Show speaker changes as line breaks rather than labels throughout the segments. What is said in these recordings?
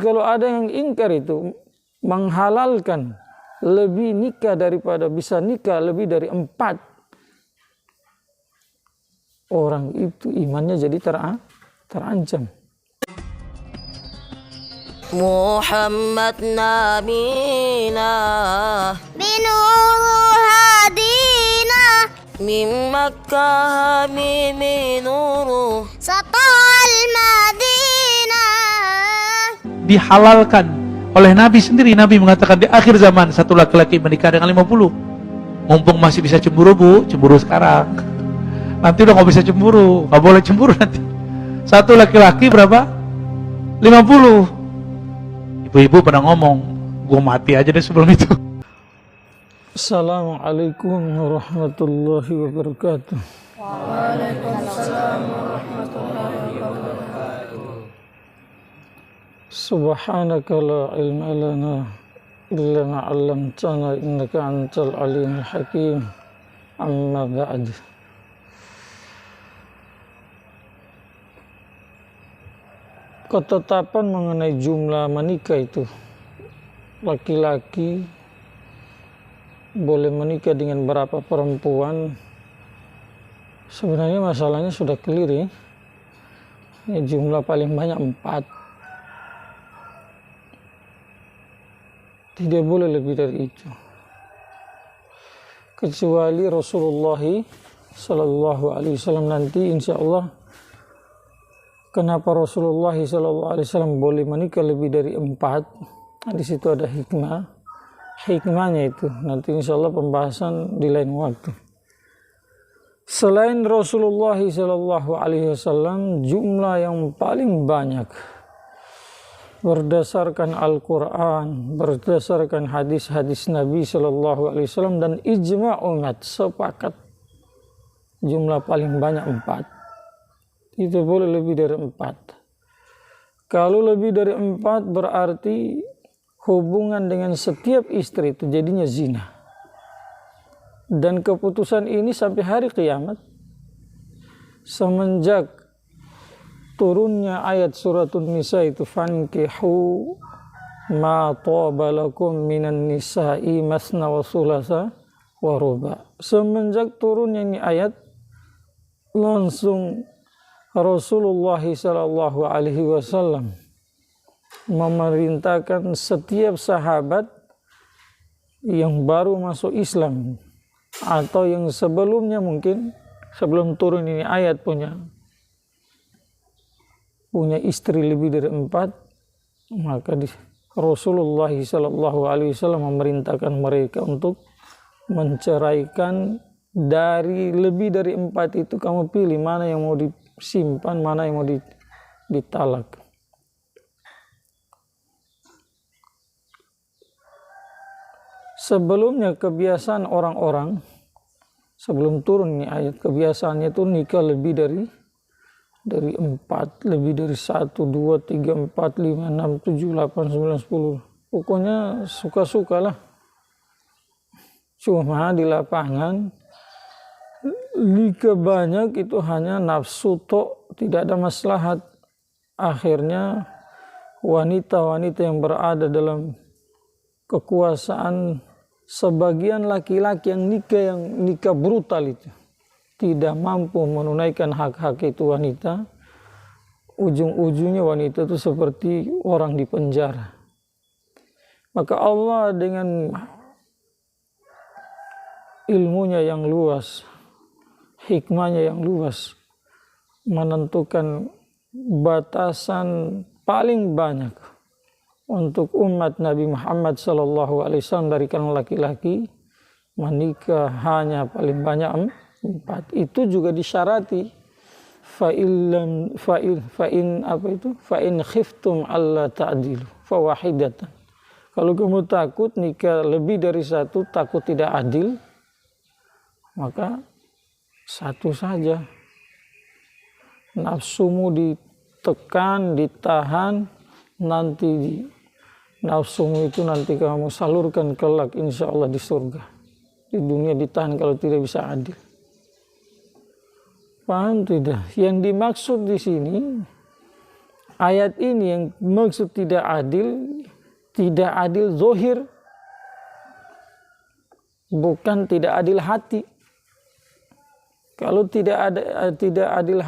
Kalau ada yang ingkar itu menghalalkan lebih nikah daripada bisa nikah lebih dari 4, orang itu imannya jadi terancam.
Muhammad nabina binuru hadina min Makkah minuru satal Madinah.
Dihalalkan oleh Nabi sendiri. Nabi mengatakan di akhir zaman satu laki-laki menikah dengan 50. Mumpung masih bisa cemburu, Bu, cemburu sekarang. Nanti udah nggak bisa cemburu, nggak boleh cemburu nanti. Satu laki-laki berapa? 50. Ibu-ibu pada ngomong, gue mati aja deh sebelum itu.
Assalamualaikum warahmatullahi wabarakatuh. Waalaikumsalam warahmatullahi wabarakatuh. Subhanaka la ilma lana illa ma 'allamtana innaka antal alimul hakim. Amma ba'd. Ketetapan mengenai jumlah menikah itu, laki-laki boleh menikah dengan berapa perempuan, sebenarnya masalahnya sudah clear ya. Jumlah paling banyak 4, tidak boleh lebih dari itu, kecuali Rasulullah Sallallahu Alaihi Wasallam. Nanti insya Allah kenapa Rasulullah SAW boleh menikah lebih dari 4? Di situ ada hikmahnya itu. Nanti insya Allah pembahasan di lain waktu. Selain Rasulullah SAW, jumlah yang paling banyak berdasarkan Al-Quran, berdasarkan hadis-hadis Nabi SAW dan ijma' umat sepakat, jumlah paling banyak 4. Itu boleh lebih dari 4. Kalau lebih dari 4 berarti hubungan dengan setiap istri itu jadinya zina. Dan keputusan ini sampai hari kiamat. Semenjak turunnya ayat suratun Nisa itu, fankihu ma taba lakum minan nisa'i masna wa sulasa wa ruba. Semenjak turunnya ini ayat, langsung Rasulullah Sallallahu Alaihi Wasallam memerintahkan setiap sahabat yang baru masuk Islam atau yang sebelumnya mungkin sebelum turun ini ayat punya istri lebih dari 4, maka Rasulullah Sallallahu Alaihi Wasallam memerintahkan mereka untuk menceraikan. Dari lebih dari 4 itu kamu pilih mana yang mau disimpan, mana yang mau ditalak. Sebelumnya kebiasaan orang-orang sebelum turun ini ayat, kebiasaannya itu nikah lebih dari 4, lebih dari 1, 2, 3, 4, 5, 6, 7, 8, 9, 10. Pokoknya suka-sukalah. Cuma di lapangan nikah banyak itu hanya nafsu tok, tidak ada maslahat. Akhirnya wanita-wanita yang berada dalam kekuasaan, sebagian laki-laki yang nikah brutal itu tidak mampu menunaikan hak-hak itu wanita, ujung-ujungnya wanita itu seperti orang di penjara. Maka Allah dengan ilmunya yang luas, hikmahnya yang luas, menentukan batasan paling banyak untuk umat Nabi Muhammad SAW dari kalangan laki-laki menikah hanya paling banyak 4. Itu juga disyarati fa'in khiftum alla ta'dilu fawahidatan. Kalau kamu takut nikah lebih dari 1, takut tidak adil, maka 1 saja. Nafsumu ditekan, ditahan, nanti nafsumu itu nanti kamu salurkan kelak insya Allah di surga. Di dunia ditahan kalau tidak bisa adil. Paham tidak? Yang dimaksud di sini ayat ini yang maksud tidak adil zohir, bukan tidak adil hati. Kalau tidak adil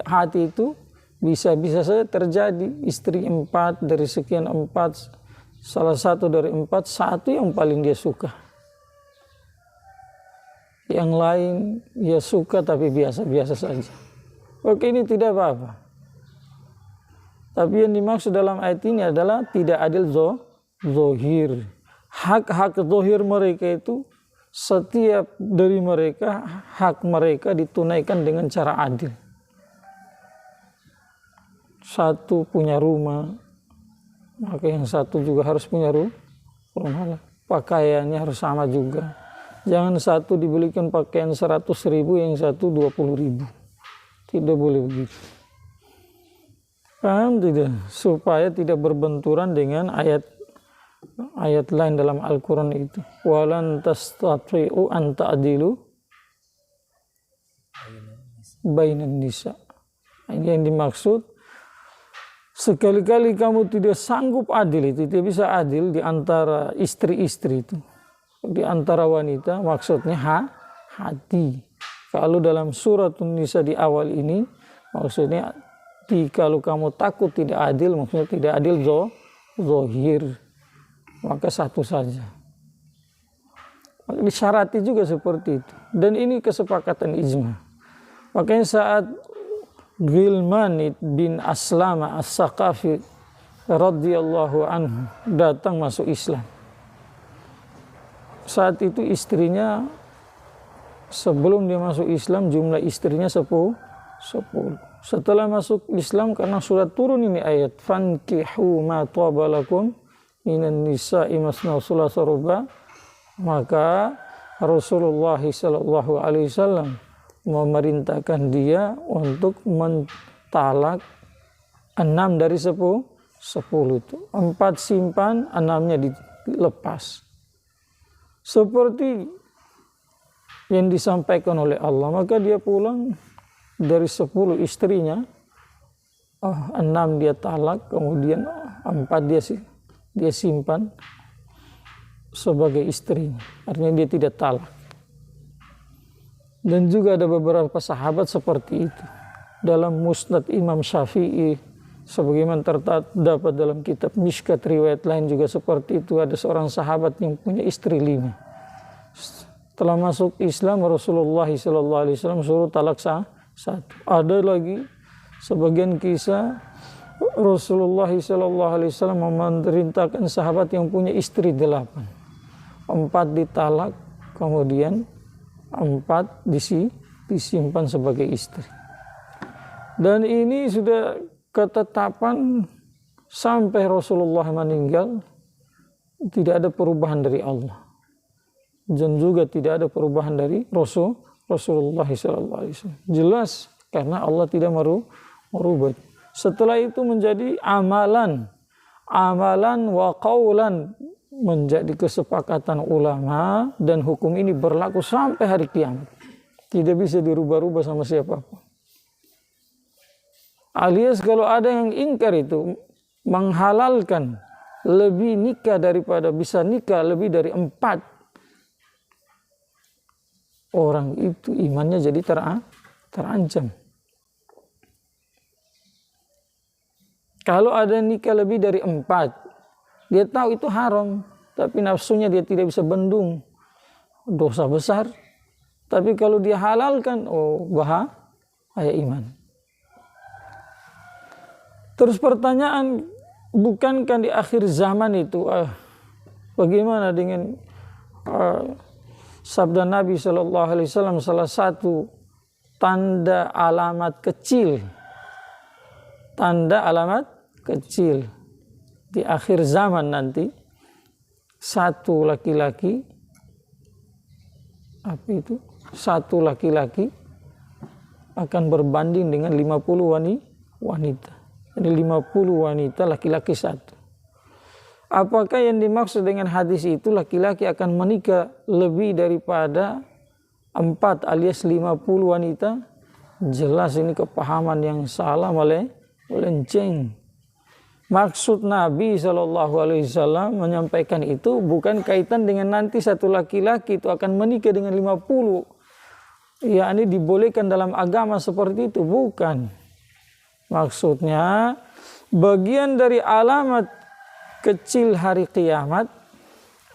hati itu bisa saja terjadi istri 4 dari sekian 4, salah satu dari 4, satu yang paling dia suka, yang lain dia suka tapi biasa-biasa saja. Oke, ini tidak apa-apa. Tapi yang dimaksud dalam ayat ini adalah tidak adil zohir. Hak-hak zohir mereka itu, setiap dari mereka, hak mereka ditunaikan dengan cara adil. Satu punya rumah, maka yang satu juga harus punya rumah. Pakaiannya harus sama juga. Jangan satu dibelikan pakaian 100.000, yang satu 20.000. Tidak boleh begitu. Paham tidak? Supaya tidak berbenturan dengan ayat lain dalam Al-Quran itu. Walan tastati'u an ta'dilu bainan nisa. Ini yang dimaksud. Sekali-kali kamu tidak sanggup adil itu, tidak bisa adil di antara istri-istri itu. Di antara wanita, maksudnya hati. Kalau dalam surat An-Nisa di awal ini, maksudnya kalau kamu takut tidak adil, maksudnya tidak adil zohir, maka satu saja. Disyarati juga seperti itu. Dan ini kesepakatan ijma. Makanya saat Ghilman bin Aslama As-Saqafi radhiyallahu anhu datang masuk Islam. Saat itu istrinya, sebelum dia masuk Islam, jumlah istrinya 10. Setelah masuk Islam, karena sudah turun ini ayat, fankihu ma taba lakum minan nisa'i masna wa thulatha ruba', maka Rasulullah sallallahu alaihi wasallam memerintahkan dia untuk mentalak 6 dari 10 itu. 4 simpan, 6-nya dilepas. Seperti yang disampaikan oleh Allah, maka dia pulang dari 10 istrinya, 6 dia talak, kemudian 4 dia simpan sebagai istrinya. Artinya dia tidak talak. Dan juga ada beberapa sahabat seperti itu. Dalam Musnad Imam Syafi'i, sebagaimana terdapat dalam kitab Mishkat, riwayat lain juga seperti itu. Ada seorang sahabat yang punya istri 5. Setelah masuk Islam, Rasulullah SAW suruh talak 1. Ada lagi sebagian kisah Rasulullah SAW memerintahkan sahabat yang punya istri 8. 4 ditalak, kemudian 4 disimpan sebagai istri. Dan ini sudah ketetapan sampai Rasulullah meninggal, tidak ada perubahan dari Allah. Dan juga tidak ada perubahan dari Rasulullah SAW. Jelas karena Allah tidak merubah. Setelah itu menjadi amalan wa qaulan, menjadi kesepakatan ulama, dan hukum ini berlaku sampai hari kiamat. Tidak bisa dirubah-rubah sama siapapun. Alias kalau ada yang ingkar itu, menghalalkan lebih nikah daripada bisa nikah lebih dari 4, orang itu imannya jadi terancam. Kalau ada nikah lebih dari 4, dia tahu itu haram, tapi nafsunya dia tidak bisa bendung, dosa besar. Tapi kalau dia halalkan, bahaya iman. Terus pertanyaan, bukankah di akhir zaman itu, bagaimana dengan sabda Nabi SAW, salah satu tanda alamat kecil di akhir zaman nanti, satu laki-laki akan berbanding dengan 50 wanita. Jadi 50 wanita, laki-laki 1. Apakah yang dimaksud dengan hadis itu laki-laki akan menikah lebih daripada 4 alias 50 wanita? Jelas ini kepahaman yang salah, melenceng Maksud Nabi SAW menyampaikan itu bukan kaitan dengan nanti satu laki-laki itu akan menikah dengan 50. Ya, ini dibolehkan dalam agama seperti itu. Bukan. Maksudnya bagian dari alamat kecil hari kiamat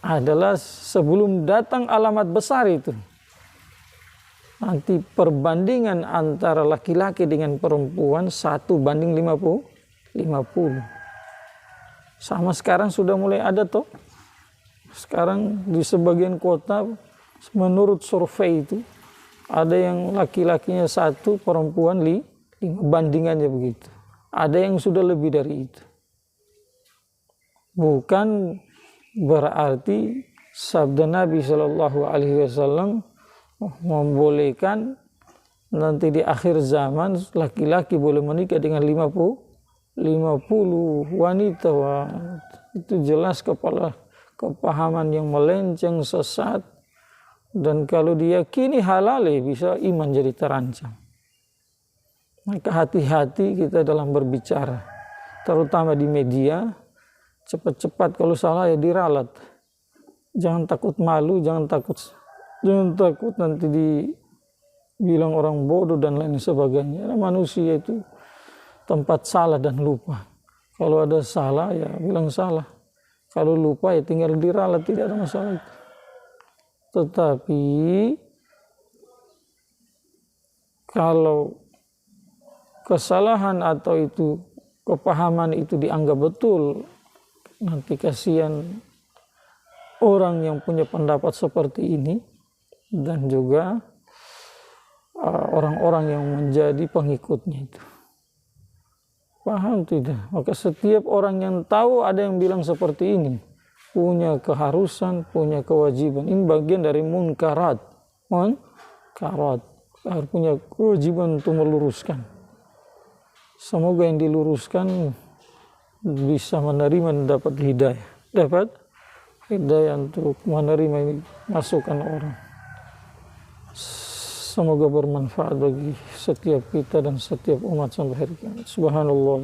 adalah sebelum datang alamat besar itu. Nanti perbandingan antara laki-laki dengan perempuan 1:50. Sama sekarang sudah mulai ada toh. Sekarang di sebagian kota menurut survei itu ada yang laki-lakinya 1, perempuan 5, bandingannya begitu. Ada yang sudah lebih dari itu. Bukan berarti sabda Nabi SAW membolehkan nanti di akhir zaman laki-laki boleh menikah dengan 50 wanita. Wah, itu jelas kepahaman yang melenceng, sesat, dan kalau diyakini halal bisa iman jadi terancam. Maka hati-hati kita dalam berbicara, terutama di media. Cepat-cepat kalau salah ya diralat. Jangan takut malu, jangan takut nanti dibilang orang bodoh dan lain sebagainya. Manusia itu tempat salah dan lupa. Kalau ada salah ya bilang salah. Kalau lupa ya tinggal diralat, tidak ada masalah itu. Tetapi kalau kesalahan atau itu kepahaman itu dianggap betul, nanti kasihan orang yang punya pendapat seperti ini dan juga orang-orang yang menjadi pengikutnya itu. Paham tidak? Maka setiap orang yang tahu ada yang bilang seperti ini punya keharusan, punya kewajiban. Ini bagian dari munkarat. Harus punya kewajiban untuk meluruskan. Semoga yang diluruskan bisa menerima dan dapat hidayah. Dapat hidayah untuk menerima ini masukan orang. Semoga bermanfaat bagi setiap kita dan setiap umat sampai hari kiamat. Subhanallah.